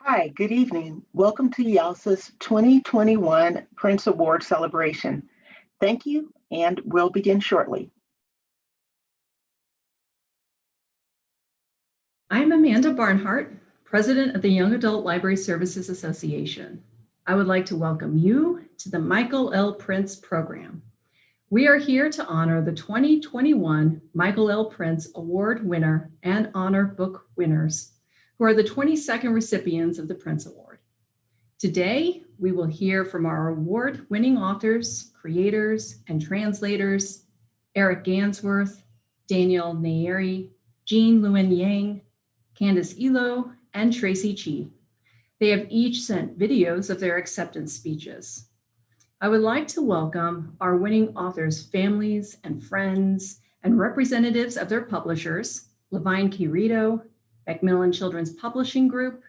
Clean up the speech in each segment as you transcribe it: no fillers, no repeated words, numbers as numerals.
Hi, good evening. Welcome to YALSA's 2021 Printz Award celebration. Thank you, and we'll begin shortly. I'm Amanda Barnhart, President of the Young Adult Library Services Association. I would like to welcome you to the Michael L. Printz program. We are here to honor the 2021 Michael L. Printz Award winner and honor book winners, who are the 22nd recipients of the Printz Award. Today, we will hear from our award-winning authors, creators, and translators, Eric Gansworth, Daniel Nayeri, Luen Yang, Candace Ilo, and Tracy Chi. They have each sent videos of their acceptance speeches. I would like to welcome our winning authors' families and friends and representatives of their publishers, Levine Quirito, Macmillan Children's Publishing Group,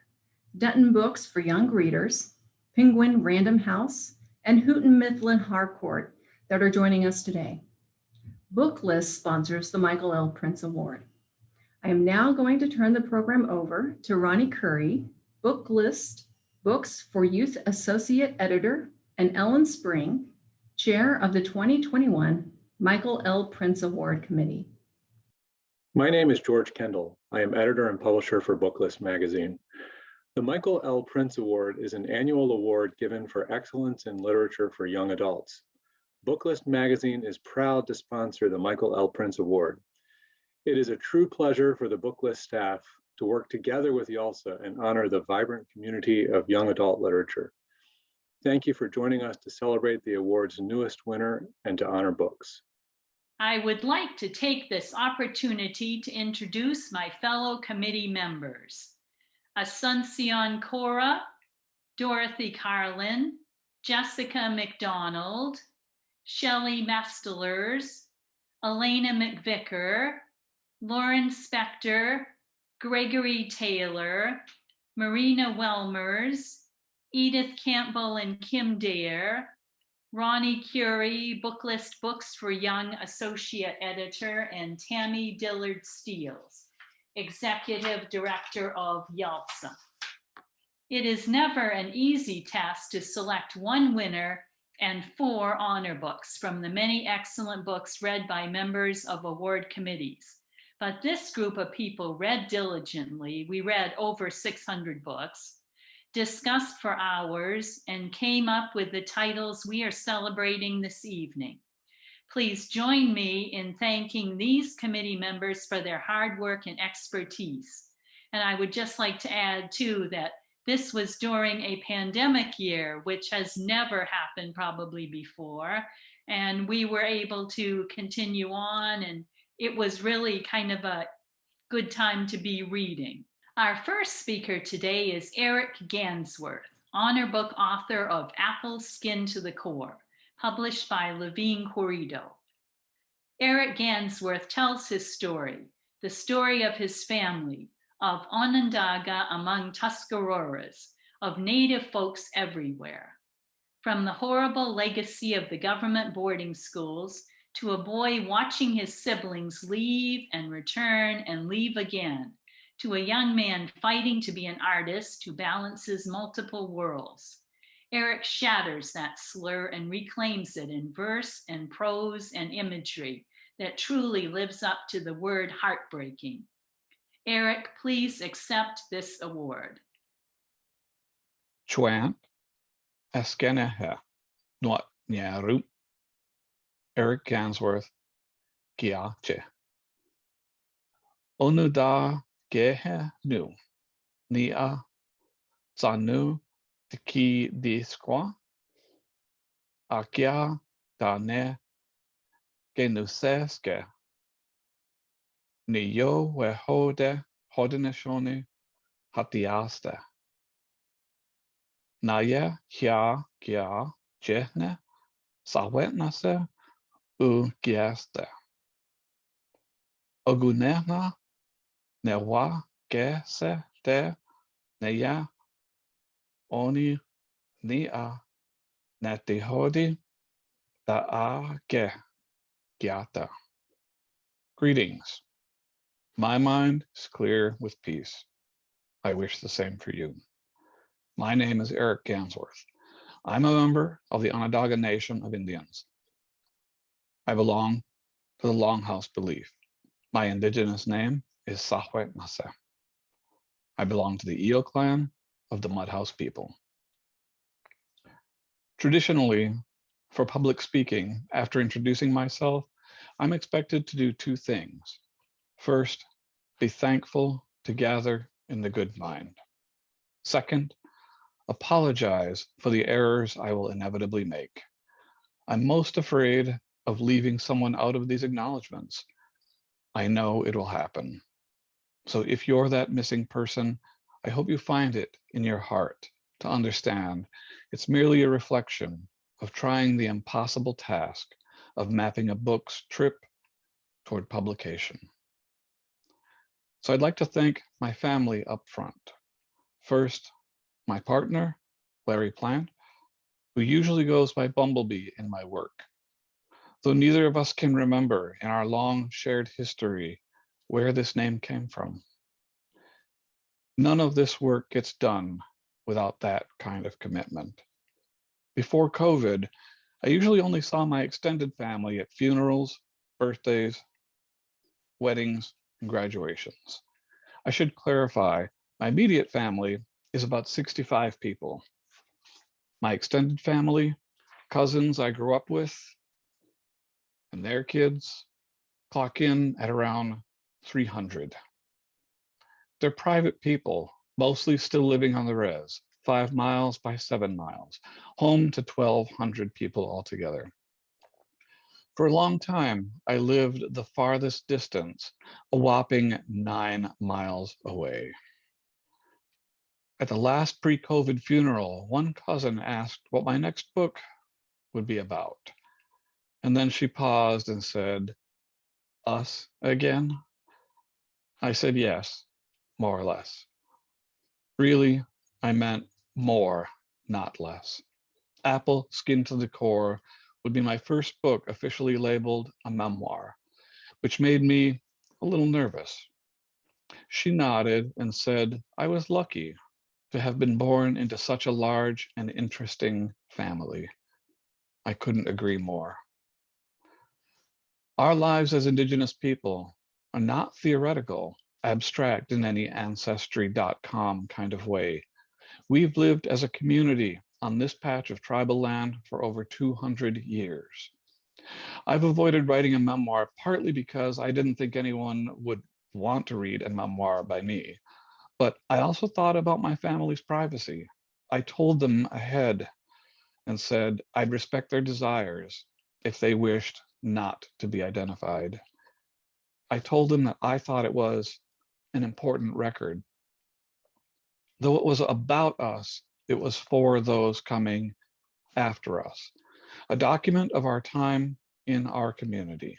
Dutton Books for Young Readers, Penguin Random House, and Houghton Mifflin Harcourt that are joining us today. Booklist sponsors the Michael L. Printz Award. I am now going to turn the program over to Ronnie Curry, Booklist Books for Youth Associate Editor, and Ellen Spring, Chair of the 2021 Michael L. Printz Award Committee. My name is George Kendall. I am editor and publisher for Booklist magazine. The Michael L. Printz Award is an annual award given for excellence in literature for young adults. Booklist magazine is proud to sponsor the Michael L. Printz Award. It is a true pleasure for the Booklist staff to work together with YALSA and honor the vibrant community of young adult literature. Thank you for joining us to celebrate the award's newest winner and to honor books. I would like to take this opportunity to introduce my fellow committee members. Asuncion Cora, Dorothy Carlin, Jessica McDonald, Shelley Mestelers, Elena McVicker, Lauren Spector, Gregory Taylor, Marina Welmers, Edith Campbell and Kim Dare, Ronnie Curie, Booklist Books for Young Associate Editor, and Tammy Dillard Steels, Executive Director of YALSA. It is never an easy task to select one winner and 4 honor books from the many excellent books read by members of award committees. But this group of people read diligently. We read over 600 books, discussed for hours, and came up with the titles we are celebrating this evening. Please join me in thanking these committee members for their hard work and expertise. And I would just like to add too that this was during a pandemic year, which has never happened probably before. And we were able to continue on, and it was really kind of a good time to be reading. Our first speaker today is Eric Gansworth, honor book author of Apple Skin to the Core, published by Levine Quirito. Eric Gansworth tells his story, the story of his family, of Onondaga among Tuscaroras, of Native folks everywhere. From the horrible legacy of the government boarding schools to a boy watching his siblings leave and return and leave again, to a young man fighting to be an artist who balances multiple worlds. Eric shatters that slur and reclaims it in verse and prose and imagery that truly lives up to the word heartbreaking. Eric, please accept this award. Chwant Eskeneha Nwat Nyaru Eric Gansworth Giache Onuda Gehe Nu Nia Zanu Tiki Disqua Akia Dane Genuseske Niyo Wehode Hodineshoni Hatiaste Naya Hia Gia Jehne Sawetnase U Gieste Ogunena Newa Gese De Neya Oni Nia Netihodi Da Ge Giata. Greetings. My mind is clear with peace. I wish the same for you. My name is Eric Gansworth. I'm a member of the Onondaga Nation of Indians. I belong to the Longhouse belief. My indigenous name is Sahwet Nase. I belong to the Ilo clan of the Mudhouse people. Traditionally, for public speaking, after introducing myself, I'm expected to do two things. First, be thankful to gather in the good mind. Second, apologize for the errors I will inevitably make. I'm most afraid of leaving someone out of these acknowledgements. I know it will happen. So if you're that missing person, I hope you find it in your heart to understand it's merely a reflection of trying the impossible task of mapping a book's trip toward publication. So I'd like to thank my family up front. First, my partner, Larry Plant, who usually goes by Bumblebee in my work. Though neither of us can remember in our long shared history where this name came from. None of this work gets done without that kind of commitment. Before COVID, I usually only saw my extended family at funerals, birthdays, weddings, and graduations. I should clarify, my immediate family is about 65 people. My extended family, cousins I grew up with, and their kids clock in at around 300. They're private people, mostly still living on the res, 5 miles by 7 miles, home to 1,200 people altogether. For a long time, I lived the farthest distance, a whopping 9 miles away. At the last pre-COVID funeral, one cousin asked what my next book would be about. And then she paused and said, "Us again?" I said, yes, more or less. Really, I meant more, not less. Apple Skin to the Core would be my first book officially labeled a memoir, which made me a little nervous. She nodded and said I was lucky to have been born into such a large and interesting family. I couldn't agree more. Our lives as Indigenous people are not theoretical, abstract in any ancestry.com kind of way. We've lived as a community on this patch of tribal land for over 200 years. I've avoided writing a memoir partly because I didn't think anyone would want to read a memoir by me, but I also thought about my family's privacy. I told them ahead and said I'd respect their desires if they wished not to be identified. I told them that I thought it was an important record. Though it was about us, it was for those coming after us, a document of our time in our community.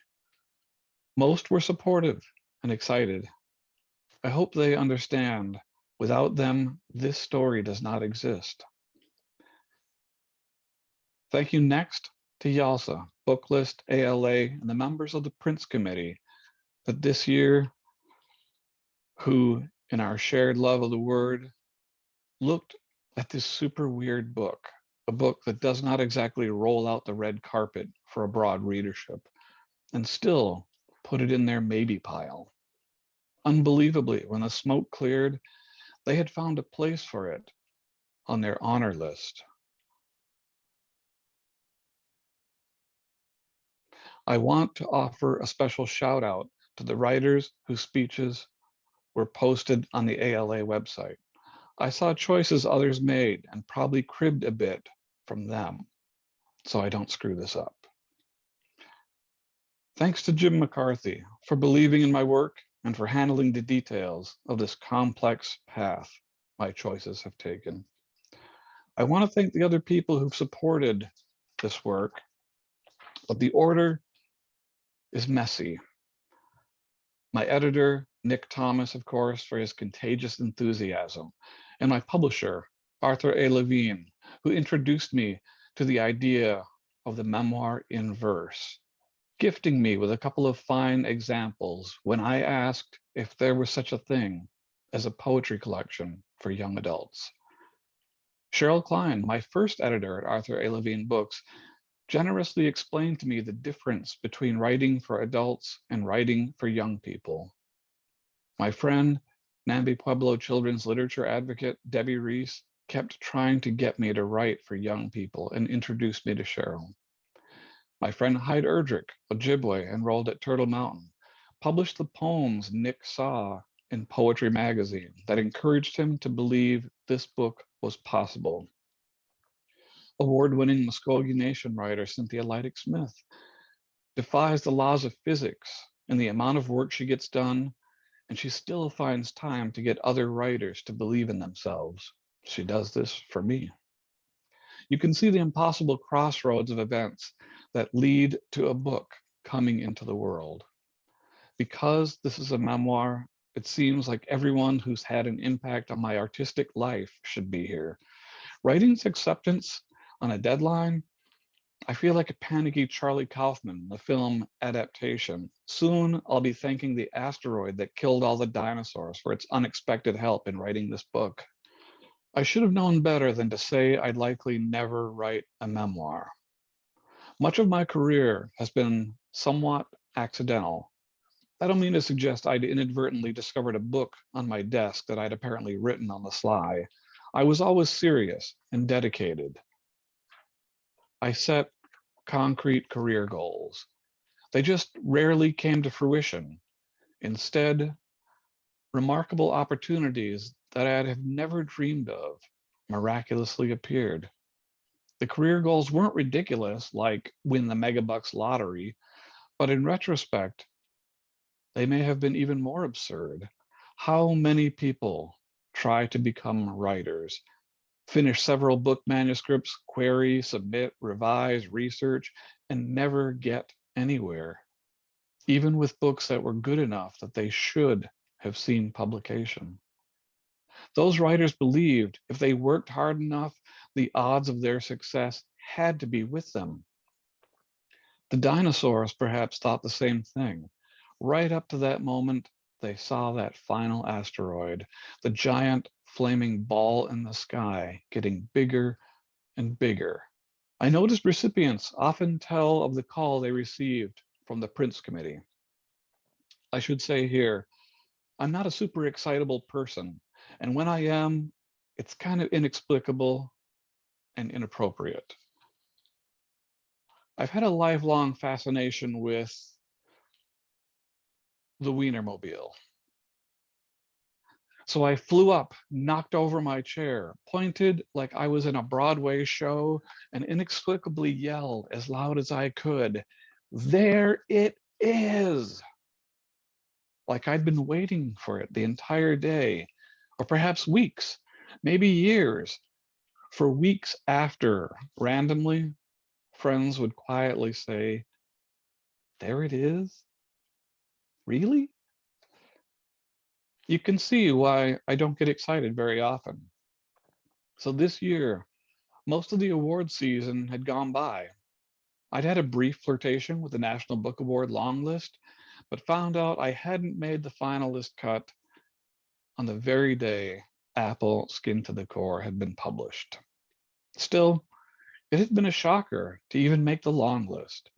Most were supportive and excited. I hope they understand without them, this story does not exist. Thank you next to YALSA, Booklist, ALA, and the members of the Printz Committee that this year, who in our shared love of the word, looked at this super weird book, a book that does not exactly roll out the red carpet for a broad readership, and still put it in their maybe pile. Unbelievably, when the smoke cleared, they had found a place for it on their honor list. I want to offer a special shout out to the writers whose speeches were posted on the ALA website. I saw choices others made and probably cribbed a bit from them, so I don't screw this up. Thanks to Jim McCarthy for believing in my work and for handling the details of this complex path my choices have taken. I want to thank the other people who've supported this work, but the order is messy. My editor, Nick Thomas, of course, for his contagious enthusiasm, and my publisher, Arthur A. Levine, who introduced me to the idea of the memoir in verse, gifting me with a couple of fine examples when I asked if there was such a thing as a poetry collection for young adults. Cheryl Klein, my first editor at Arthur A. Levine Books, generously explained to me the difference between writing for adults and writing for young people. My friend, Nambi Pueblo children's literature advocate, Debbie Reese, kept trying to get me to write for young people and introduced me to Cheryl. My friend Hyde Erdrich, Ojibwe, enrolled at Turtle Mountain, published the poems Nick saw in Poetry Magazine that encouraged him to believe this book was possible. Award-winning Muskogee Nation writer Cynthia Leidig Smith defies the laws of physics and the amount of work she gets done, and she still finds time to get other writers to believe in themselves. She does this for me. You can see the impossible crossroads of events that lead to a book coming into the world. Because this is a memoir, it seems like everyone who's had an impact on my artistic life should be here. Writing's acceptance on a deadline, I feel like a panicky Charlie Kaufman, the film adaptation. Soon I'll be thanking the asteroid that killed all the dinosaurs for its unexpected help in writing this book. I should have known better than to say I'd likely never write a memoir. Much of my career has been somewhat accidental. I don't mean to suggest I'd inadvertently discovered a book on my desk that I'd apparently written on the sly. I was always serious and dedicated. I set concrete career goals. They just rarely came to fruition. Instead, remarkable opportunities that I'd have never dreamed of miraculously appeared. The career goals weren't ridiculous, like win the megabucks lottery, but in retrospect, they may have been even more absurd. How many people try to become writers, finish several book manuscripts, query, submit, revise, research, and never get anywhere, even with books that were good enough that they should have seen publication. Those writers believed if they worked hard enough, the odds of their success had to be with them. The dinosaurs perhaps thought the same thing. Right up to that moment, they saw that final asteroid, the giant flaming ball in the sky, getting bigger and bigger. I noticed recipients often tell of the call they received from the Printz committee. I should say here, I'm not a super excitable person, and when I am, it's kind of inexplicable and inappropriate. I've had a lifelong fascination with the Wienermobile. So I flew up, knocked over my chair, pointed like I was in a Broadway show, and inexplicably yelled as loud as I could, "There it is!" Like I'd been waiting for it the entire day, or perhaps weeks, maybe years. For weeks after, randomly, friends would quietly say, "There it is? Really?" You can see why I don't get excited very often. So this year, most of the award season had gone by. I'd had a brief flirtation with the National Book Award long list, but found out I hadn't made the finalist cut on the very day Apple Skin to the Core had been published. Still, it had been a shocker to even make the long list.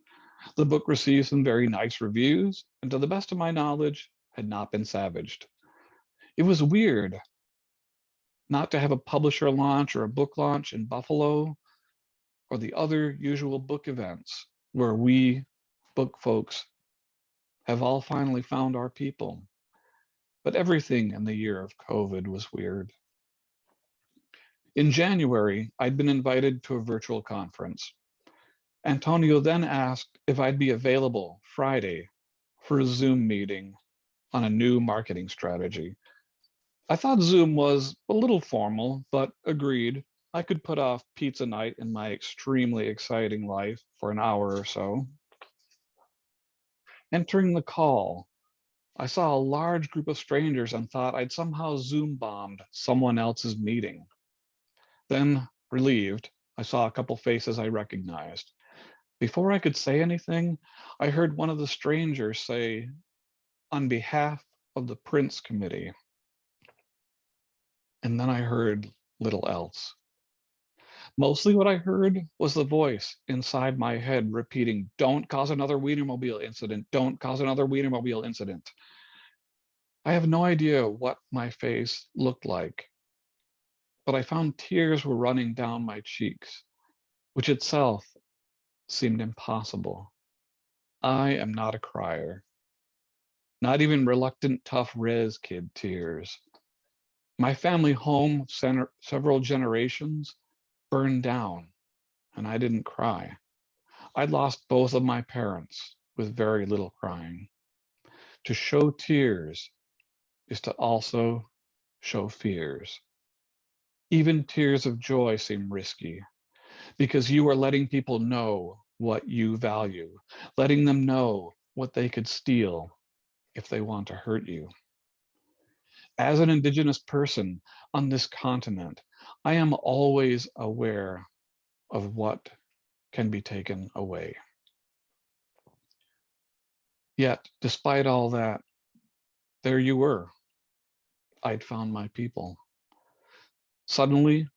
The book received some very nice reviews, and to the best of my knowledge, had not been savaged. It was weird not to have a publisher launch or a book launch in Buffalo or the other usual book events where we book folks have all finally found our people. But everything in the year of COVID was weird. In January, I'd been invited to a virtual conference. Antonio then asked if I'd be available Friday for a Zoom meeting on a new marketing strategy. I thought Zoom was a little formal, but agreed. I could put off pizza night in my extremely exciting life for an hour or so. Entering the call, I saw a large group of strangers and thought I'd somehow Zoom bombed someone else's meeting. Then, relieved, I saw a couple faces I recognized. Before I could say anything, I heard one of the strangers say, "On behalf of the Printz committee." And then I heard little else. Mostly what I heard was the voice inside my head repeating, "Don't cause another Wienermobile incident. Don't cause another Wienermobile incident." I have no idea what my face looked like, but I found tears were running down my cheeks, which itself seemed impossible. I am not a crier, not even reluctant, tough res kid tears. My family home of several generations burned down, and I didn't cry. I'd lost both of my parents with very little crying. To show tears is to also show fears. Even tears of joy seem risky because you are letting people know what you value, letting them know what they could steal if they want to hurt you. As an Indigenous person on this continent, I am always aware of what can be taken away. Yet, despite all that, there you were. I'd found my people. Suddenly,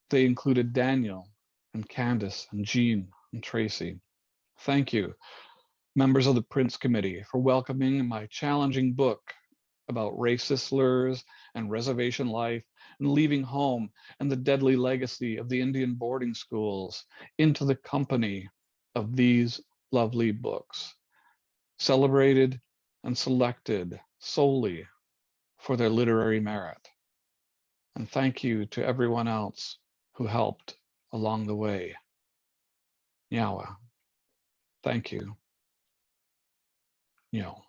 they included Daniel and Candace and Jean and Tracy. Thank you, members of the Printz Committee, for welcoming my challenging book about racist slurs and reservation life and leaving home and the deadly legacy of the Indian boarding schools into the company of these lovely books, celebrated and selected solely for their literary merit. And thank you to everyone else who helped along the way. Nyawa. Thank you. Nyo.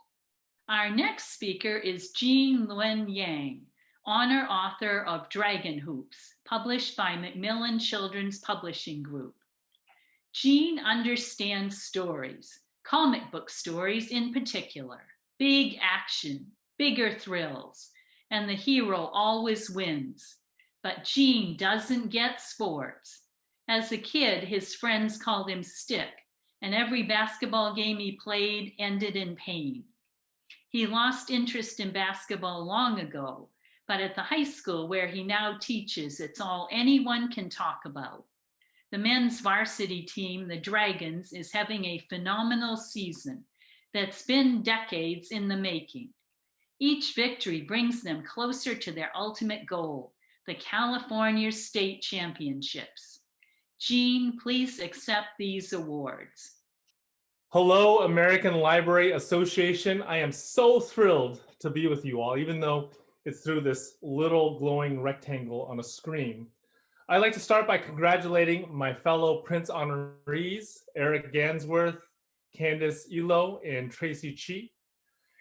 Our next speaker is Luen Yang, honor author of Dragon Hoops, published by Macmillan Children's Publishing Group. Jean understands stories, comic book stories in particular, big action, bigger thrills, and the hero always wins. But Jean doesn't get sports. As a kid, his friends called him Stick, and every basketball game he played ended in pain. He lost interest in basketball long ago, but at the high school where he now teaches, it's all anyone can talk about. The men's varsity team, the Dragons, is having a phenomenal season that's been decades in the making. Each victory brings them closer to their ultimate goal, the California State Championships. Jean, please accept these awards. Hello, American Library Association. I am so thrilled to be with you all, even though it's through this little glowing rectangle on a screen. I'd like to start by congratulating my fellow Printz honorees, Eric Gansworth, Candace Ilo, and Tracy Chi.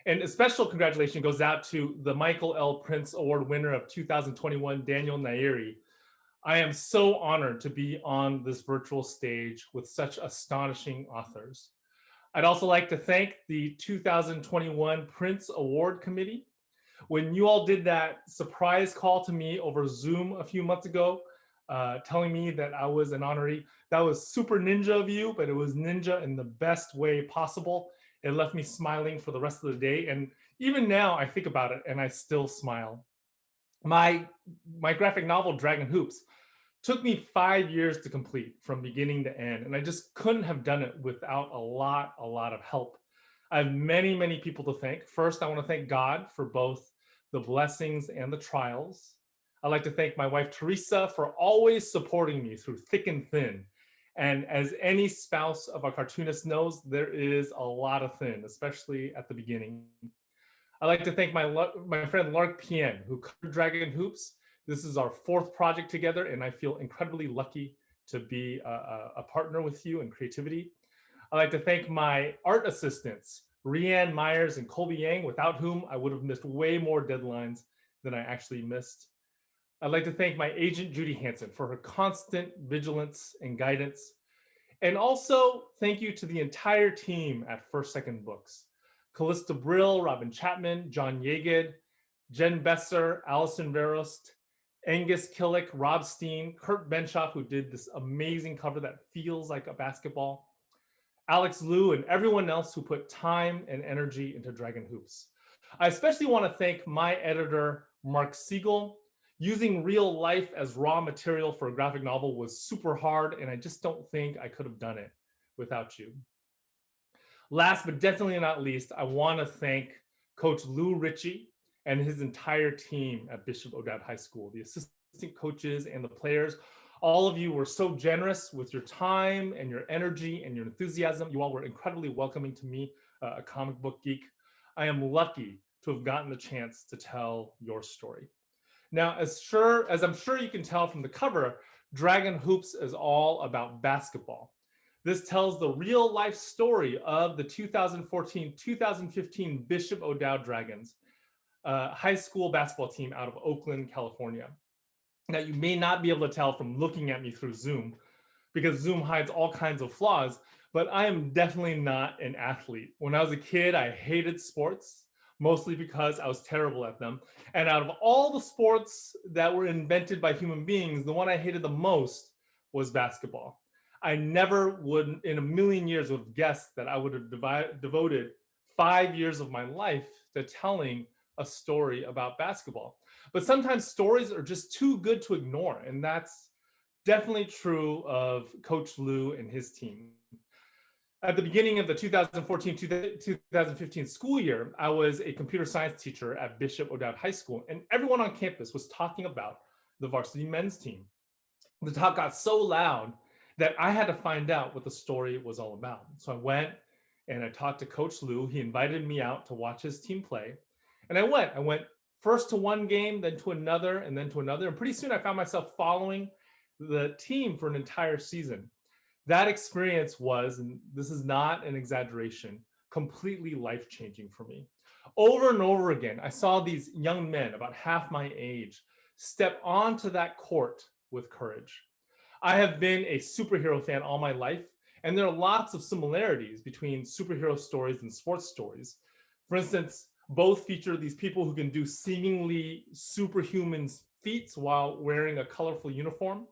And a special congratulations goes out to the Michael L. Printz Award winner of 2021, Daniel Nayeri. I am so honored to be on this virtual stage with such astonishing authors. I'd also like to thank the 2021 Printz Award Committee. When you all did that surprise call to me over Zoom a few months ago, telling me that I was an honoree, that was super ninja of you, but it was ninja in the best way possible. It left me smiling for the rest of the day. And even now I think about it and I still smile. My graphic novel, Dragon Hoops, took me 5 years to complete from beginning to end. And I just couldn't have done it without a lot of help. I have many, many people to thank. First, I want to thank God for both the blessings and the trials. I'd like to thank my wife, Teresa, for always supporting me through thick and thin. And as any spouse of a cartoonist knows, there is a lot of thin, especially at the beginning. I'd like to thank my friend Lark Pien, who covered Dragon Hoops. This is our 4th project together, and I feel incredibly lucky to be a partner with you in creativity. I'd like to thank my art assistants, Rianne Myers and Colby Yang, without whom I would have missed way more deadlines than I actually missed. I'd like to thank my agent, Judy Hansen, for her constant vigilance and guidance. And also thank you to the entire team at First Second Books. Callista Brill, Robin Chapman, John Yeged, Jen Besser, Allison Verost, Angus Killick, Rob Steen, Kurt Benshoff, who did this amazing cover that feels like a basketball, Alex Liu, and everyone else who put time and energy into Dragon Hoops. I especially want to thank my editor, Mark Siegel. Using real life as raw material for a graphic novel was super hard, and I just don't think I could have done it without you. Last but definitely not least, I want to thank Coach Lou Ritchie and his entire team at Bishop O'Dowd High School, the assistant coaches and the players. All of you were so generous with your time and your energy and your enthusiasm. You all were incredibly welcoming to me, a comic book geek. I am lucky to have gotten the chance to tell your story. Now, as I'm sure you can tell from the cover, Dragon Hoops is all about basketball. This tells the real life story of the 2014-2015 Bishop O'Dowd Dragons, high school basketball team out of Oakland, California. Now, you may not be able to tell from looking at me through Zoom, because Zoom hides all kinds of flaws, but I am definitely not an athlete. When I was a kid, I hated sports, mostly because I was terrible at them. And out of all the sports that were invented by human beings, the one I hated the most was basketball. I never would in a million years would have guessed that I would have devoted 5 years of my life to telling a story about basketball. But sometimes stories are just too good to ignore. And that's definitely true of Coach Lou and his team. At the beginning of the 2014-2015 school year, I was a computer science teacher at Bishop O'Dowd High School, and everyone on campus was talking about the varsity men's team. The talk got so loud that I had to find out what the story was all about. So I went and I talked to Coach Lou. He invited me out to watch his team play. And I went first to one game, then to another, and then to another. And pretty soon I found myself following the team for an entire season. That experience was, and this is not an exaggeration, completely life-changing for me. Over and over again, I saw these young men about half my age step onto that court with courage. I have been a superhero fan all my life, and there are lots of similarities between superhero stories and sports stories. For instance, both feature these people who can do seemingly superhuman feats while wearing a colorful uniform.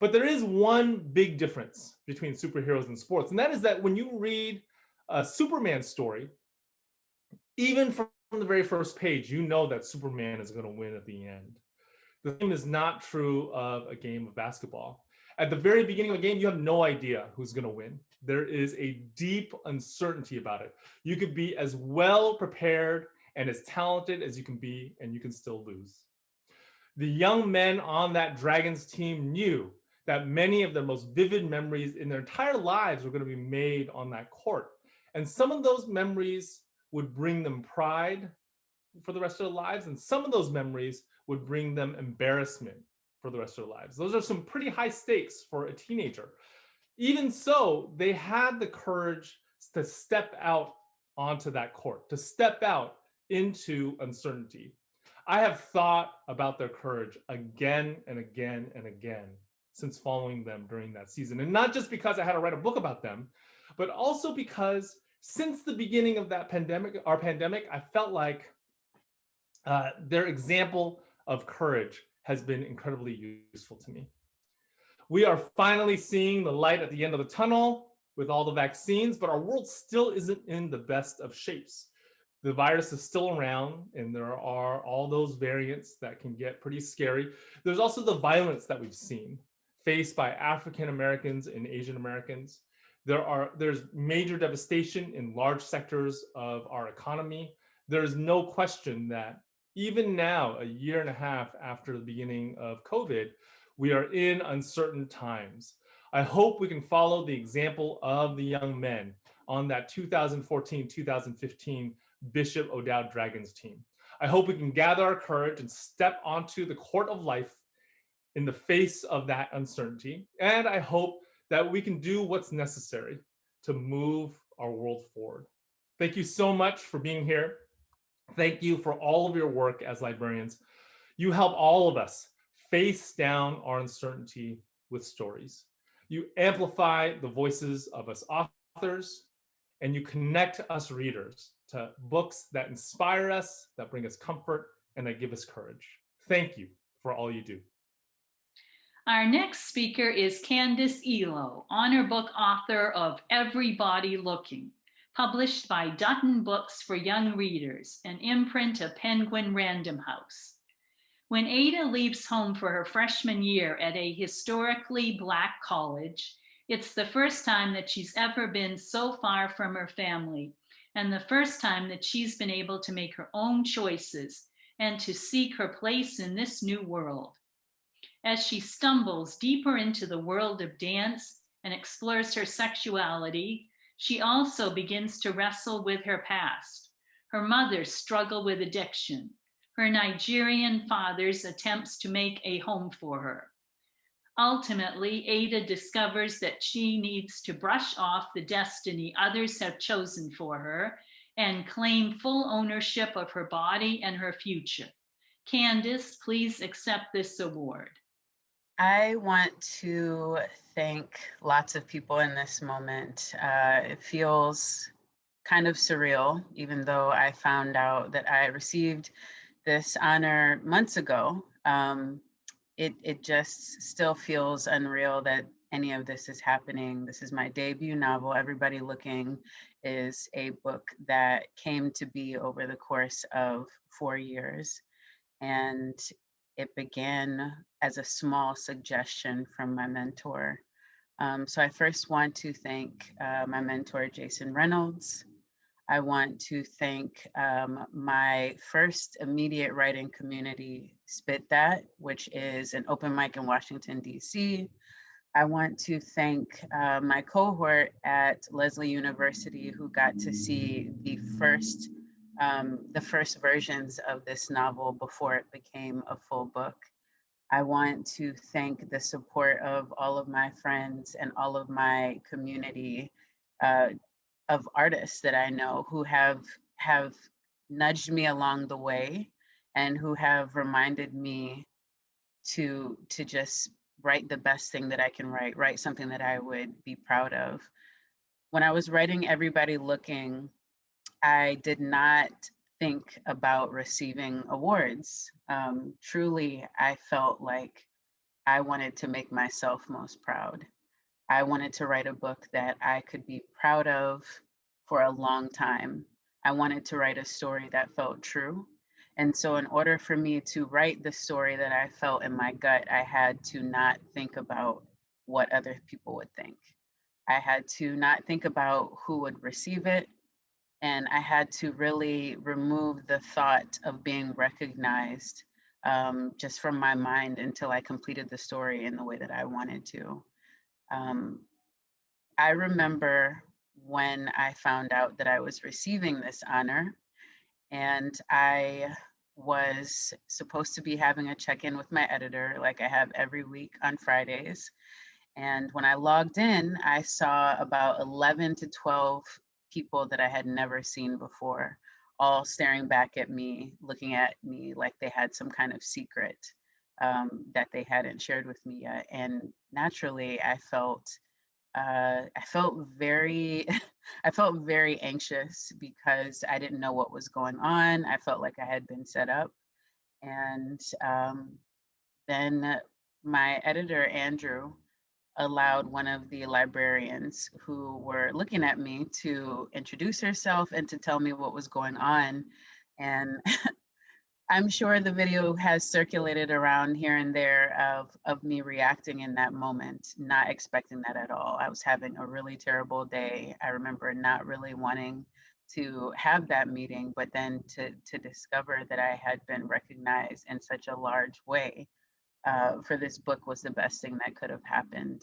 But there is one big difference between superheroes and sports, and that is that when you read a Superman story, even from the very first page, you know that Superman is going to win at the end. The same is not true of a game of basketball. At the very beginning of a game, you have no idea who's going to win. There is a deep uncertainty about it. You could be as well prepared and as talented as you can be, and you can still lose. The young men on that Dragons team knew that many of their most vivid memories in their entire lives were going to be made on that court. And some of those memories would bring them pride for the rest of their lives, and some of those memories would bring them embarrassment for the rest of their lives. Those are some pretty high stakes for a teenager. Even so, they had the courage to step out onto that court, to step out into uncertainty. I have thought about their courage again and again and again since following them during that season. And not just because I had to write a book about them, but also because since the beginning of that pandemic, I felt like their example of courage has been incredibly useful to me. We are finally seeing the light at the end of the tunnel with all the vaccines, but our world still isn't in the best of shapes. The virus is still around, and there are all those variants that can get pretty scary. There's also the violence that we've seen faced by African Americans and Asian Americans. There's major devastation in large sectors of our economy. There's no question that even now, a year and a half after the beginning of COVID, we are in uncertain times. I hope we can follow the example of the young men on that 2014-2015 Bishop O'Dowd Dragons team. I hope we can gather our courage and step onto the court of life in the face of that uncertainty. And I hope that we can do what's necessary to move our world forward. Thank you so much for being here. Thank you for all of your work as librarians. You help all of us face down our uncertainty with stories. You amplify the voices of us authors, and you connect us readers to books that inspire us, that bring us comfort, and that give us courage. Thank you for all you do. Our next speaker is Candace Ilo, honor book author of Everybody Looking, published by Dutton Books for Young Readers, an imprint of Penguin Random House. When Ada leaves home for her freshman year at a historically Black college, it's the first time that she's ever been so far from her family, and the first time that she's been able to make her own choices and to seek her place in this new world. As she stumbles deeper into the world of dance and explores her sexuality, she also begins to wrestle with her past, her mother's struggle with addiction, her Nigerian father's attempts to make a home for her. Ultimately, Ada discovers that she needs to brush off the destiny others have chosen for her and claim full ownership of her body and her future. Candace, please accept this award. I want to thank lots of people in this moment. It feels kind of surreal, even though I found out that I received this honor months ago. It just still feels unreal that any of this is happening. This is my debut novel, Everybody Looking, is a book that came to be over the course of 4 years. And it began as a small suggestion from my mentor. So I first want to thank my mentor, Jason Reynolds. I want to thank my first immediate writing community, Spit That, which is an open mic in Washington, D.C. I want to thank my cohort at Lesley University who got to see the first versions of this novel before it became a full book. I want to thank the support of all of my friends and all of my community of artists that I know who have nudged me along the way and who have reminded me to just write the best thing that I can write something that I would be proud of. When I was writing Everybody Looking, I did not think about receiving awards. Truly, I felt like I wanted to make myself most proud. I wanted to write a book that I could be proud of for a long time. I wanted to write a story that felt true. And so in order for me to write the story that I felt in my gut, I had to not think about what other people would think. I had to not think about who would receive it. And I had to really remove the thought of being recognized just from my mind until I completed the story in the way that I wanted to. I remember when I found out that I was receiving this honor, and I was supposed to be having a check-in with my editor like I have every week on Fridays. And when I logged in, I saw about 11 to 12 people that I had never seen before, all staring back at me, looking at me like they had some kind of secret that they hadn't shared with me yet. And naturally, I felt very, I felt very anxious because I didn't know what was going on. I felt like I had been set up. And then my editor, Andrew, allowed one of the librarians who were looking at me to introduce herself and to tell me what was going on. And I'm sure the video has circulated around here and there of me reacting in that moment, not expecting that at all. I was having a really terrible day. I remember not really wanting to have that meeting, but then to discover that I had been recognized in such a large way for this book was the best thing that could have happened.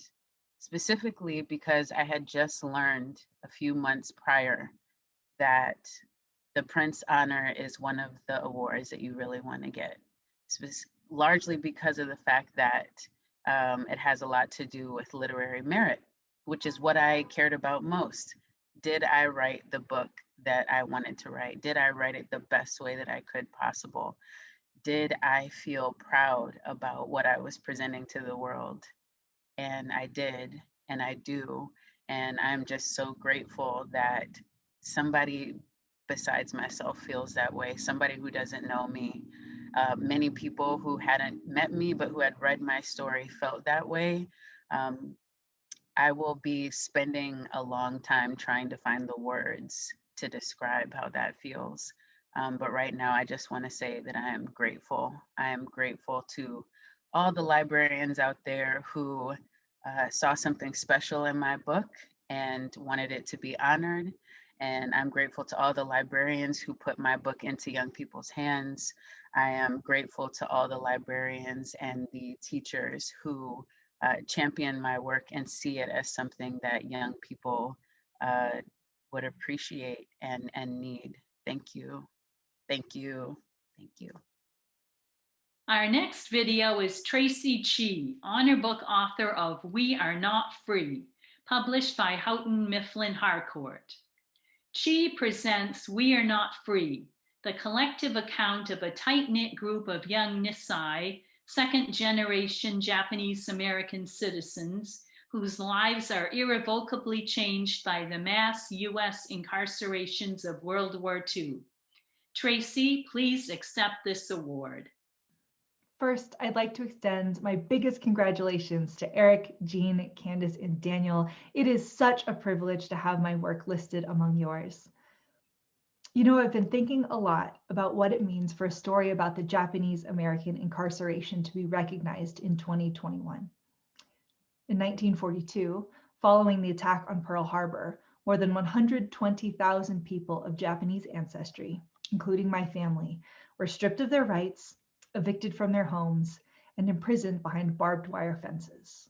Specifically because I had just learned a few months prior that the Printz honor is one of the awards that you really want to get, largely because of the fact that it has a lot to do with literary merit, which is what I cared about most. Did I write the book that I wanted to write? Did I write it the best way that I could possible? Did I feel proud about what I was presenting to the world? And I did, and I do. And I'm just so grateful that somebody besides myself feels that way, somebody who doesn't know me. Many people who hadn't met me, but who had read my story felt that way. I will be spending a long time trying to find the words to describe how that feels. But right now, I just want to say that I am grateful. I am grateful to all the librarians out there who saw something special in my book and wanted it to be honored. And I'm grateful to all the librarians who put my book into young people's hands. I am grateful to all the librarians and the teachers who champion my work and see it as something that young people would appreciate and need. Thank you. Thank you. Thank you. Our next video is Tracy Chi, honor book author of We Are Not Free, published by Houghton Mifflin Harcourt. Chi presents We Are Not Free, the collective account of a tight-knit group of young Nisei, second-generation Japanese American citizens, whose lives are irrevocably changed by the mass US incarcerations of World War II. Tracy, please accept this award. First, I'd like to extend my biggest congratulations to Eric, Jean, Candace, and Daniel. It is such a privilege to have my work listed among yours. You know, I've been thinking a lot about what it means for a story about the Japanese American incarceration to be recognized in 2021. In 1942, following the attack on Pearl Harbor, more than 120,000 people of Japanese ancestry, including my family, were stripped of their rights, evicted from their homes, and imprisoned behind barbed wire fences.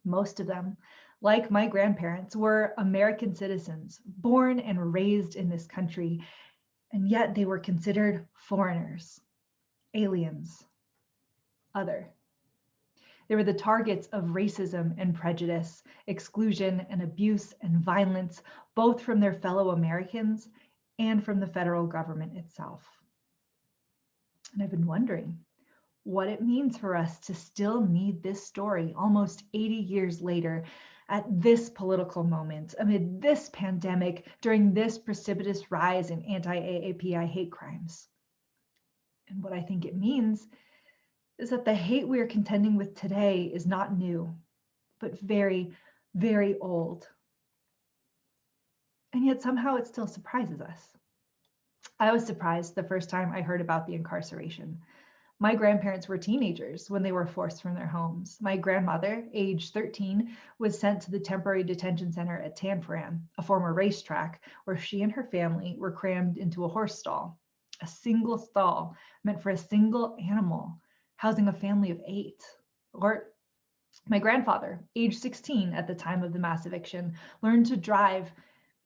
Most of them, like my grandparents, were American citizens, born and raised in this country, and yet they were considered foreigners, aliens, other. They were the targets of racism and prejudice, exclusion and abuse and violence, both from their fellow Americans and from the federal government itself. And I've been wondering what it means for us to still need this story almost 80 years later at this political moment, amid this pandemic, during this precipitous rise in anti-AAPI hate crimes. And what I think it means is that the hate we are contending with today is not new, but very, very old. And yet somehow it still surprises us. I was surprised the first time I heard about the incarceration. My grandparents were teenagers when they were forced from their homes. My grandmother, age 13, was sent to the temporary detention center at Tanforan, a former racetrack, where she and her family were crammed into a horse stall. A single stall meant for a single animal, housing a family of 8. Or my grandfather, age 16 at the time of the mass eviction, learned to drive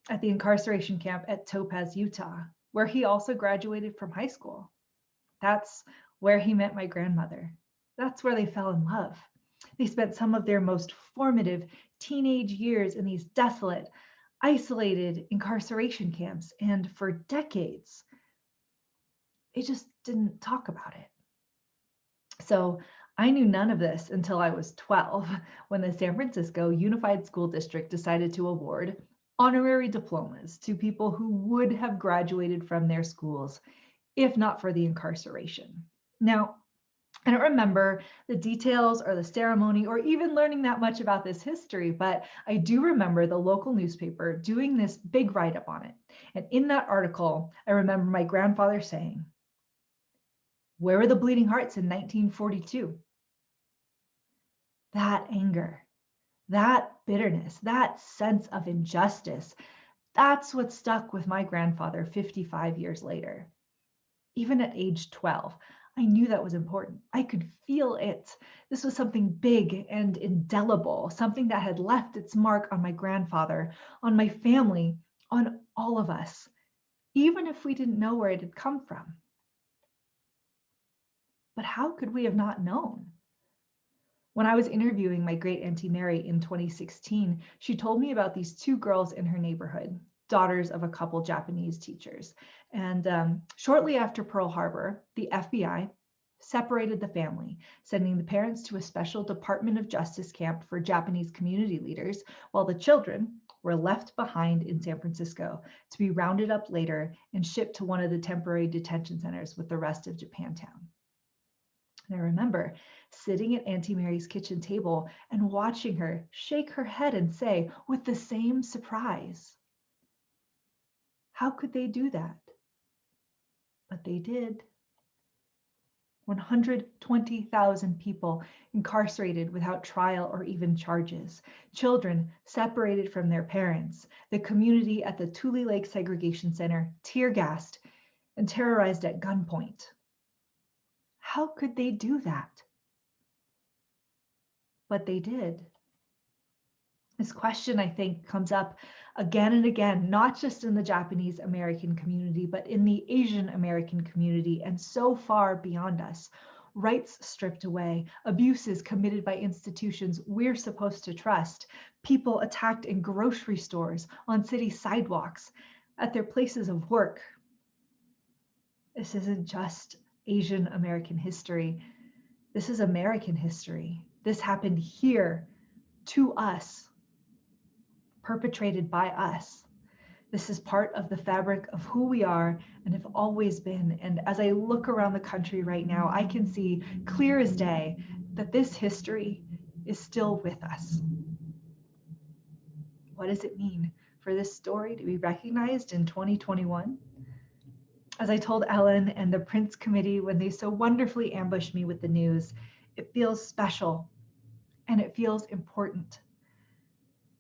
at the incarceration camp at Topaz, Utah, where he also graduated from high school. That's where he met my grandmother. That's where they fell in love. They spent some of their most formative teenage years in these desolate, isolated incarceration camps, and for decades, they just didn't talk about it. So I knew none of this until I was 12, when the San Francisco Unified School District decided to award honorary diplomas to people who would have graduated from their schools if not for the incarceration. Now, I don't remember the details or the ceremony or even learning that much about this history, but I do remember the local newspaper doing this big write-up on it. And in that article, I remember my grandfather saying, "Where were the bleeding hearts in 1942? That anger, that bitterness, that sense of injustice, that's what stuck with my grandfather 55 years later. Even at age 12, I knew that was important. I could feel it. This was something big and indelible, something that had left its mark on my grandfather, on my family, on all of us, even if we didn't know where it had come from. But how could we have not known? When I was interviewing my great auntie Mary in 2016, she told me about these 2 girls in her neighborhood, daughters of a couple Japanese teachers. And shortly after Pearl Harbor, the FBI separated the family, sending the parents to a special Department of Justice camp for Japanese community leaders, while the children were left behind in San Francisco to be rounded up later and shipped to one of the temporary detention centers with the rest of Japantown. And I remember sitting at Auntie Mary's kitchen table and watching her shake her head and say, with the same surprise, "How could they do that? But they did. 120,000 people incarcerated without trial or even charges, children separated from their parents, the community at the Tule Lake Segregation Center tear gassed and terrorized at gunpoint. How could they do that? But they did. This question, I think, comes up again and again, not just in the Japanese American community, but in the Asian American community and so far beyond us. Rights stripped away, abuses committed by institutions we're supposed to trust, people attacked in grocery stores, on city sidewalks, at their places of work. This isn't just Asian American history. This is American history. This happened here, to us, perpetrated by us. This is part of the fabric of who we are and have always been. And as I look around the country right now, I can see clear as day that this history is still with us. What does it mean for this story to be recognized in 2021? As I told Ellen and the Printz committee when they so wonderfully ambushed me with the news, it feels special and it feels important.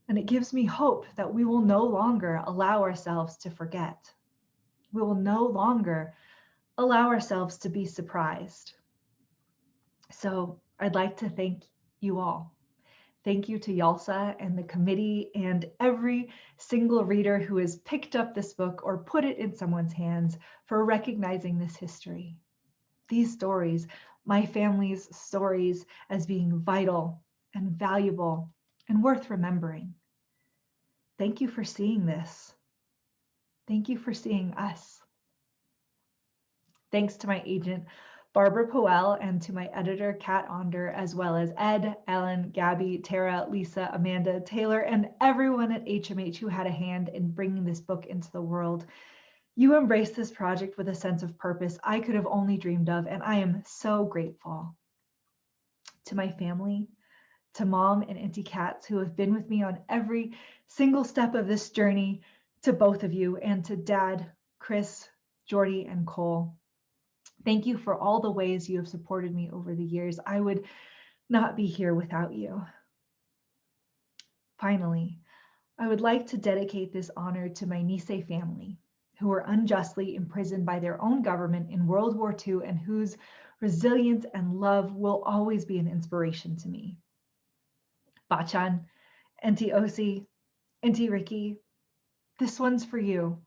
And it gives me hope that we will no longer allow ourselves to forget. We will no longer allow ourselves to be surprised. So I'd like to thank you all. Thank you to YALSA and the committee and every single reader who has picked up this book or put it in someone's hands for recognizing this history. These stories, my family's stories, as being vital and valuable and worth remembering. Thank you for seeing this. Thank you for seeing us. Thanks to my agent, Barbara Powell, and to my editor, Kat Onder, as well as Ed, Ellen, Gabby, Tara, Lisa, Amanda, Taylor, and everyone at HMH who had a hand in bringing this book into the world. You embraced this project with a sense of purpose I could have only dreamed of, and I am so grateful. To my family, to Mom and Auntie Katz, who have been with me on every single step of this journey, to both of you, and to Dad, Chris, Jordy, and Cole. Thank you for all the ways you have supported me over the years. I would not be here without you. Finally, I would like to dedicate this honor to my Nisei family, who were unjustly imprisoned by their own government in World War II and whose resilience and love will always be an inspiration to me. Bachan, Auntie Osi, Auntie Ricky, this one's for you,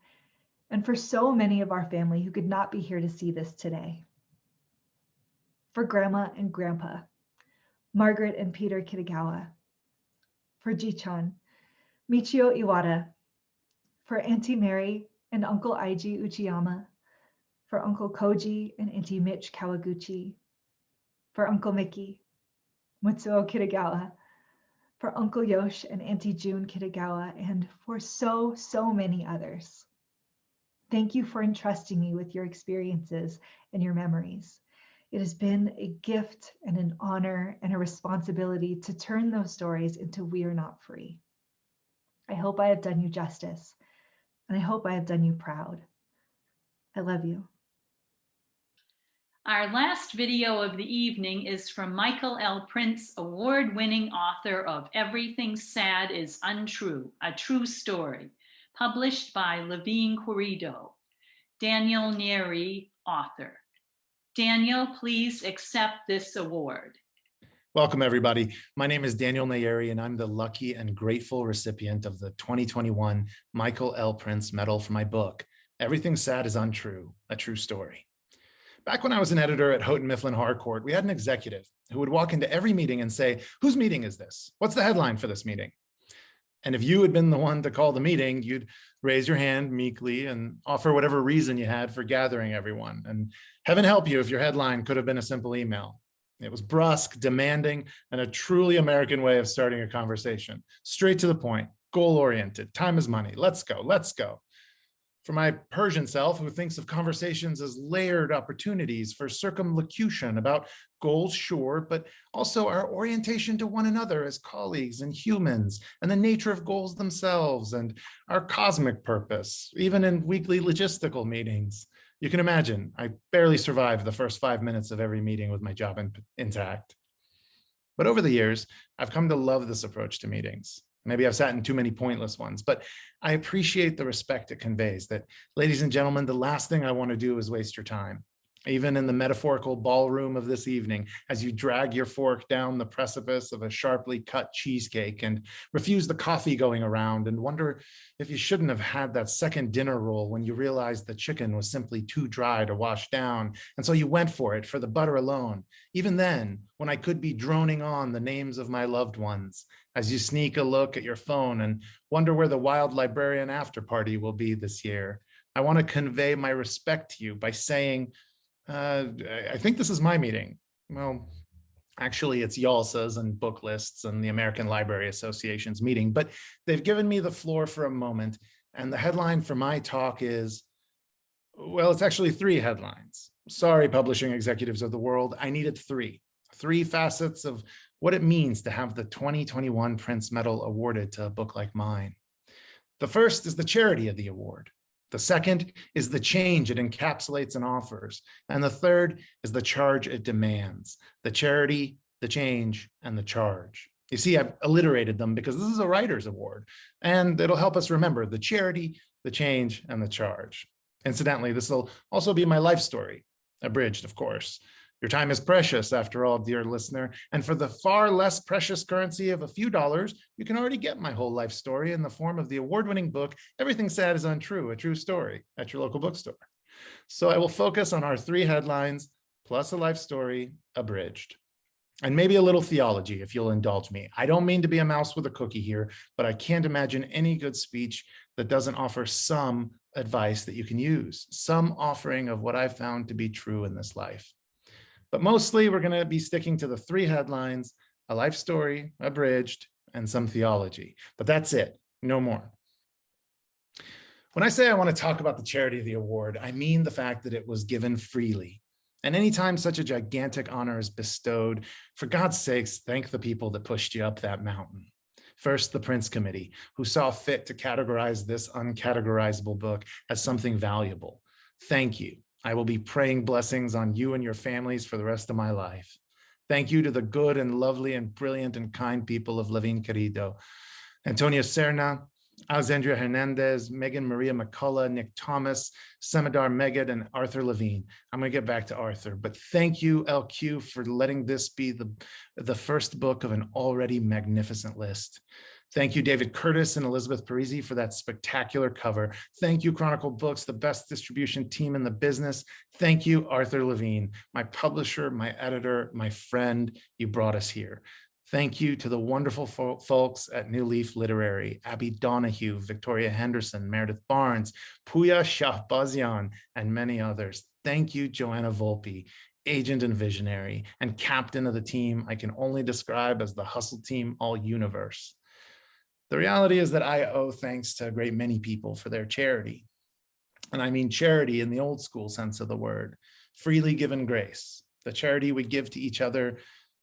and for so many of our family who could not be here to see this today. For Grandma and Grandpa, Margaret and Peter Kitagawa. For Ji-chan, Michio Iwata. For Auntie Mary and Uncle Aiji Uchiyama. For Uncle Koji and Auntie Mitch Kawaguchi. For Uncle Mickey, Mutsuo Kitagawa. For Uncle Yosh and Auntie June Kitagawa, and for so many others. Thank you for entrusting me with your experiences and your memories. It has been a gift and an honor and a responsibility to turn those stories into We Are Not Free. I hope I have done you justice, and I hope I have done you proud. I love you. Our last video of the evening is from Michael L. Printz, award-winning author of Everything Sad is Untrue, A True Story, published by Levine Querido. Daniel Nayeri, author. Daniel, please accept this award. Welcome, everybody. My name is Daniel Nayeri, and I'm the lucky and grateful recipient of the 2021 Michael L. Printz Medal for my book, Everything Sad is Untrue, A True Story. Back when I was an editor at Houghton Mifflin Harcourt, we had an executive who would walk into every meeting and say, "Whose meeting is this? What's the headline for this meeting?" And if you had been the one to call the meeting, you'd raise your hand meekly and offer whatever reason you had for gathering everyone. And heaven help you if your headline could have been a simple email. It was brusque, demanding, and a truly American way of starting a conversation. Straight to the point, goal-oriented, time is money, let's go, let's go. For my Persian self, who thinks of conversations as layered opportunities for circumlocution about goals, sure, but also our orientation to one another as colleagues and humans, and the nature of goals themselves, and our cosmic purpose, even in weekly logistical meetings. You can imagine, I barely survived the first 5 minutes of every meeting with my job intact. But over the years, I've come to love this approach to meetings. Maybe I've sat in too many pointless ones, but I appreciate the respect it conveys that, ladies and gentlemen, the last thing I want to do is waste your time. Even in the metaphorical ballroom of this evening, as you drag your fork down the precipice of a sharply cut cheesecake and refuse the coffee going around and wonder if you shouldn't have had that second dinner roll when you realized the chicken was simply too dry to wash down, and so you went for it for the butter alone. Even then, when I could be droning on the names of my loved ones, as you sneak a look at your phone and wonder where the wild librarian after party will be this year, I want to convey my respect to you by saying, I think this is my meeting. Well, actually, it's YALSA's and book lists and the American Library Association's meeting, but they've given me the floor for a moment. And the headline for my talk is, well, it's actually 3 headlines. Sorry, publishing executives of the world, I needed 3 facets of what it means to have the 2021 Printz Medal awarded to a book like mine. The first is the charity of the award. The second is the change it encapsulates and offers. And the third is the charge it demands. The charity, the change, and the charge. You see, I've alliterated them because this is a writer's award, and it'll help us remember the charity, the change, and the charge. Incidentally, this will also be my life story, abridged, of course. Your time is precious, after all, dear listener, and for the far less precious currency of a few dollars, you can already get my whole life story in the form of the award-winning book, Everything Sad is Untrue, a True Story, at your local bookstore. So I will focus on our 3 headlines, plus a life story, abridged. And maybe a little theology, if you'll indulge me. I don't mean to be a mouse with a cookie here, but I can't imagine any good speech that doesn't offer some advice that you can use, some offering of what I've found to be true in this life. But mostly we're going to be sticking to the 3 headlines, a life story, abridged, and some theology. But that's it, no more. When I say I want to talk about the charity of the award, I mean the fact that it was given freely. And anytime such a gigantic honor is bestowed, for God's sakes, thank the people that pushed you up that mountain. First, the Printz Committee, who saw fit to categorize this uncategorizable book as something valuable. Thank you. I will be praying blessings on you and your families for the rest of my life. Thank you to the good and lovely and brilliant and kind people of Levin Querido, Antonia Serna, Alexandria Hernandez, Megan Maria McCullough, Nick Thomas, Semidar Megad, and Arthur Levine. I'm going to get back to Arthur, but thank you, LQ, for letting this be the first book of an already magnificent list. Thank you, David Curtis and Elizabeth Parisi, for that spectacular cover. Thank you, Chronicle Books, the best distribution team in the business. Thank you, Arthur Levine, my publisher, my editor, my friend. You brought us here. Thank you to the wonderful folks at New Leaf Literary, Abby Donahue, Victoria Henderson, Meredith Barnes, Puya Shahbazian, and many others. Thank you, Joanna Volpe, agent and visionary, and captain of the team I can only describe as the hustle team all universe. The reality is that I owe thanks to a great many people for their charity. And I mean charity in the old school sense of the word, freely given grace, the charity we give to each other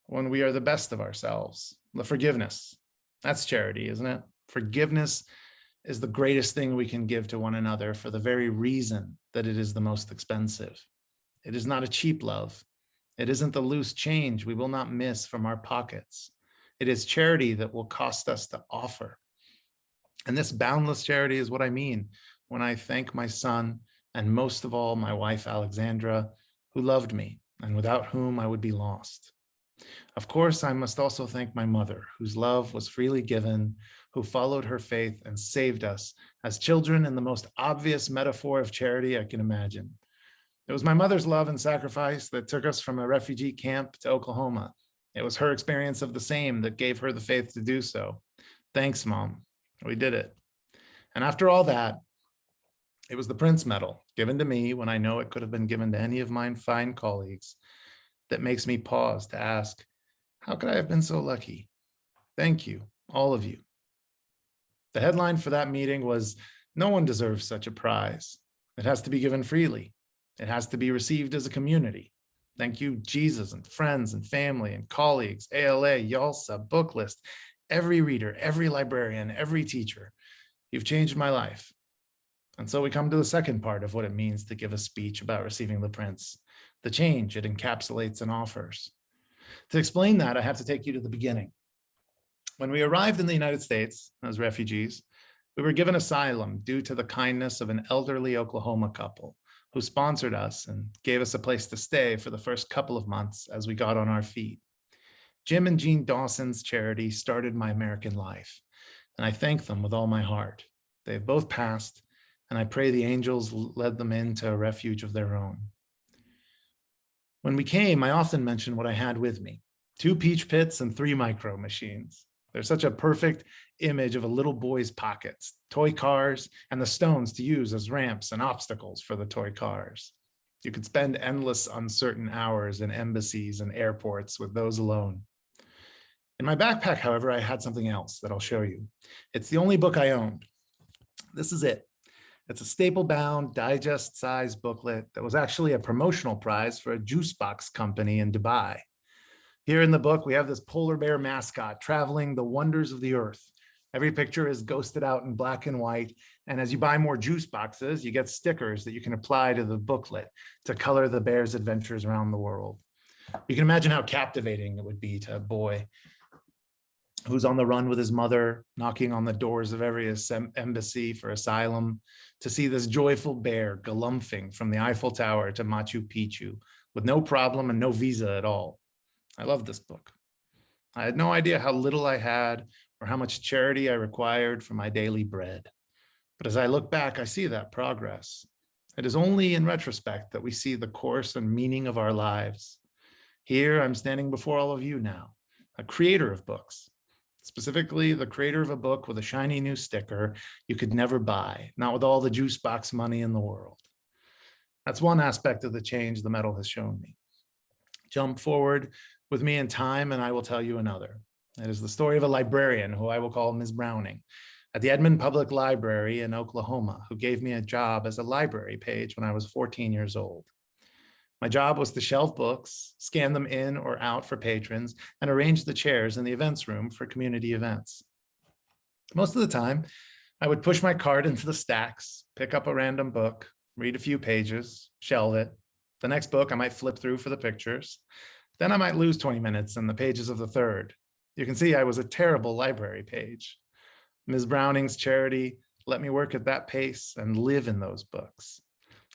when we are the best of ourselves, the forgiveness. That's charity, isn't it? Forgiveness is the greatest thing we can give to one another for the very reason that it is the most expensive. It is not a cheap love. It isn't the loose change we will not miss from our pockets. It is charity that will cost us to offer. And this boundless charity is what I mean when I thank my son, and most of all, my wife, Alexandra, who loved me and without whom I would be lost. Of course, I must also thank my mother, whose love was freely given, who followed her faith and saved us as children in the most obvious metaphor of charity I can imagine. It was my mother's love and sacrifice that took us from a refugee camp to Oklahoma. It was her experience of the same that gave her the faith to do so. Thanks, Mom. We did it. And after all that, it was the Printz Medal given to me when I know it could have been given to any of my fine colleagues that makes me pause to ask, how could I have been so lucky? Thank you, all of you. The headline for that meeting was, no one deserves such a prize. It has to be given freely. It has to be received as a community. Thank you, Jesus and friends and family and colleagues, ALA, YALSA, book list, every reader, every librarian, every teacher. You've changed my life. And so we come to the second part of what it means to give a speech about receiving the Printz, the change it encapsulates and offers. To explain that, I have to take you to the beginning. When we arrived in the United States as refugees, we were given asylum due to the kindness of an elderly Oklahoma couple who sponsored us and gave us a place to stay for the first couple of months as we got on our feet. Jim and Jean Dawson's charity started my American life, and I thank them with all my heart. They have both passed, and I pray the angels led them into a refuge of their own. When we came, I often mentioned what I had with me: 2 peach pits and 3 micro machines. They're such a perfect image of a little boy's pockets, toy cars, and the stones to use as ramps and obstacles for the toy cars. You could spend endless uncertain hours in embassies and airports with those alone. In my backpack, however, I had something else that I'll show you. It's the only book I owned. This is it. It's a staple-bound, digest-sized booklet that was actually a promotional prize for a juice box company in Dubai. Here in the book, we have this polar bear mascot traveling the wonders of the earth. Every picture is ghosted out in black and white. And as you buy more juice boxes, you get stickers that you can apply to the booklet to color the bear's adventures around the world. You can imagine how captivating it would be to a boy who's on the run with his mother, knocking on the doors of every embassy for asylum, to see this joyful bear galumphing from the Eiffel Tower to Machu Picchu with no problem and no visa at all. I love this book. I had no idea how little I had or how much charity I required for my daily bread. But as I look back, I see that progress. It is only in retrospect that we see the course and meaning of our lives. Here, I'm standing before all of you now, a creator of books, specifically the creator of a book with a shiny new sticker you could never buy, not with all the juice box money in the world. That's one aspect of the change the medal has shown me. Jump forward with me in time and I will tell you another. It is the story of a librarian who I will call Ms. Browning at the Edmond Public Library in Oklahoma, who gave me a job as a library page when I was 14 years old. My job was to shelve books, scan them in or out for patrons, and arrange the chairs in the events room for community events. Most of the time, I would push my cart into the stacks, pick up a random book, read a few pages, shelve it. The next book I might flip through for the pictures. Then I might lose 20 minutes in the pages of the third. You can see I was a terrible library page. Ms. Browning's charity let me work at that pace and live in those books.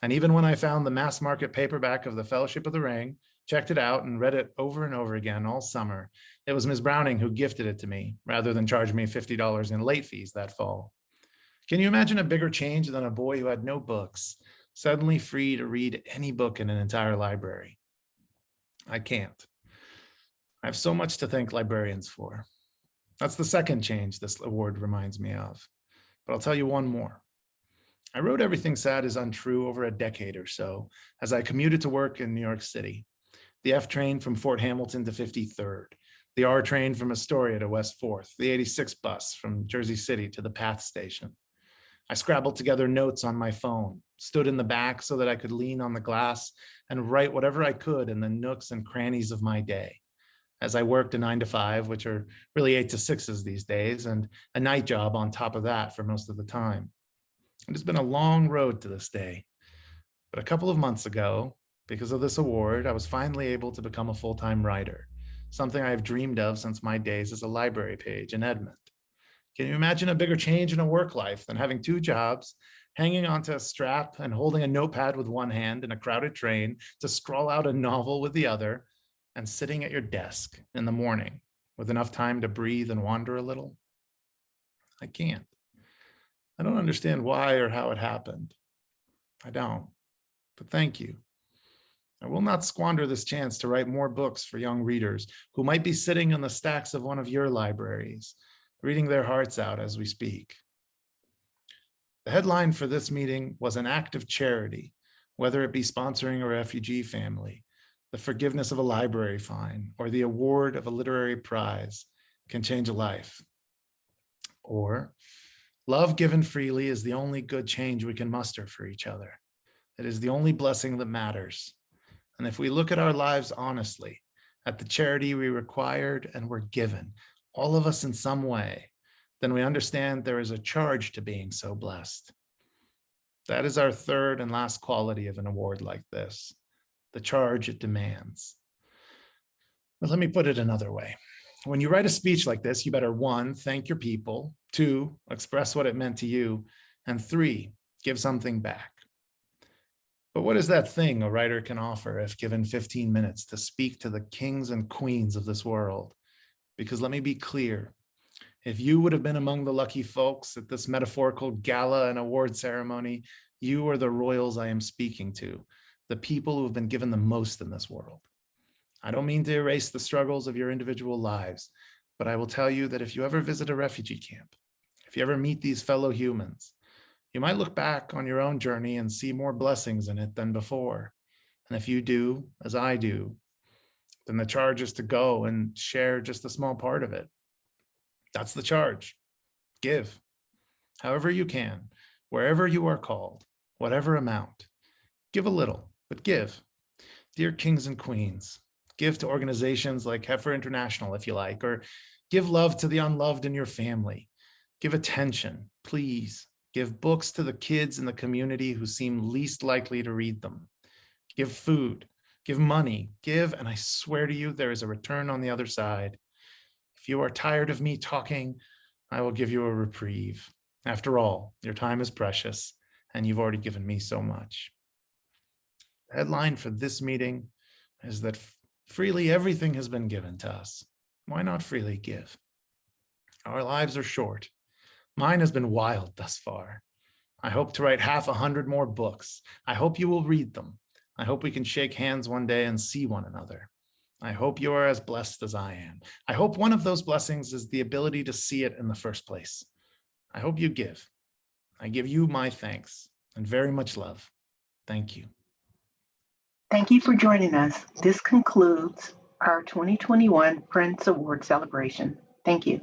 And even when I found the mass market paperback of The Fellowship of the Ring, checked it out and read it over and over again all summer, it was Ms. Browning who gifted it to me rather than charge me $50 in late fees that fall. Can you imagine a bigger change than a boy who had no books, suddenly free to read any book in an entire library? I can't. I have so much to thank librarians for. That's the second change this award reminds me of. But I'll tell you one more. I wrote Everything Sad is Untrue over a decade or so as I commuted to work in New York City. The F train from Fort Hamilton to 53rd, the R train from Astoria to West 4th, the 86 bus from Jersey City to the Path station. I scrabbled together notes on my phone, stood in the back so that I could lean on the glass and write whatever I could in the nooks and crannies of my day. As I worked a 9 to 5, which are really 8 to 6s these days, and a night job on top of that for most of the time. It has been a long road to this day. But a couple of months ago, because of this award, I was finally able to become a full-time writer, something I have dreamed of since my days as a library page in Edmond. Can you imagine a bigger change in a work life than having 2 jobs, hanging onto a strap and holding a notepad with one hand in a crowded train to scroll out a novel with the other, and sitting at your desk in the morning with enough time to breathe and wander a little? I can't. I don't understand why or how it happened. I don't, but thank you. I will not squander this chance to write more books for young readers who might be sitting in the stacks of one of your libraries, reading their hearts out as we speak. The headline for this meeting was an act of charity, whether it be sponsoring a refugee family, the forgiveness of a library fine, or the award of a literary prize can change a life. Or, love given freely is the only good change we can muster for each other. It is the only blessing that matters. And if we look at our lives honestly, at the charity we required and were given, all of us in some way, then we understand there is a charge to being so blessed. That is our third and last quality of an award like this, the charge it demands. But let me put it another way. When you write a speech like this, you better 1, thank your people, 2, express what it meant to you, and 3, give something back. But what is that thing a writer can offer if given 15 minutes to speak to the kings and queens of this world? Because let me be clear, if you would have been among the lucky folks at this metaphorical gala and award ceremony, you are the royals I am speaking to, the people who have been given the most in this world. I don't mean to erase the struggles of your individual lives, but I will tell you that if you ever visit a refugee camp, if you ever meet these fellow humans, you might look back on your own journey and see more blessings in it than before. And if you do, as I do, then the charge is to go and share just a small part of it. That's the charge. Give, however you can, wherever you are called, whatever amount. Give a little, but give. Dear kings and queens, give to organizations like Heifer International, if you like, or give love to the unloved in your family. Give attention, please. Give books to the kids in the community who seem least likely to read them. Give food, give money, give, and I swear to you, there is a return on the other side. If you are tired of me talking, I will give you a reprieve. After all, your time is precious, and you've already given me so much. The headline for this meeting is that freely everything has been given to us. Why not freely give? Our lives are short. Mine has been wild thus far. I hope to write 100 more books. I hope you will read them. I hope we can shake hands one day and see one another. I hope you are as blessed as I am. I hope one of those blessings is the ability to see it in the first place. I hope you give. I give you my thanks and very much love. Thank you. Thank you for joining us. This concludes our 2021 Printz Award celebration. Thank you.